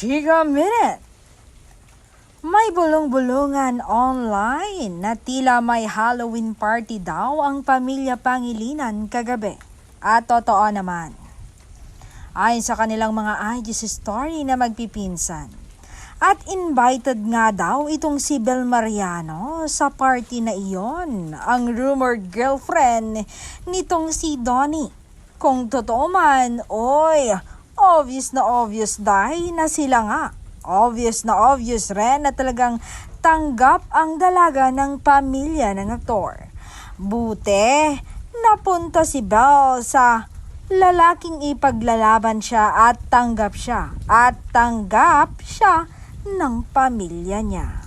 Chika Minute. May bulong-bulungan online na tila may Halloween party daw ang pamilya Pangilinan kagabi. At totoo naman. Ayon sa kanilang mga IG story na magpipinsan. At invited nga daw itong si Bel Mariano sa party na iyon, ang rumored girlfriend nitong si Donnie. Kung totoo man, obvious dahil na sila nga. Obvious rin na talagang tanggap ang dalaga ng pamilya ng aktor. Buti, napunta si Bel sa lalaking ipaglalaban siya at tanggap siya ng pamilya niya.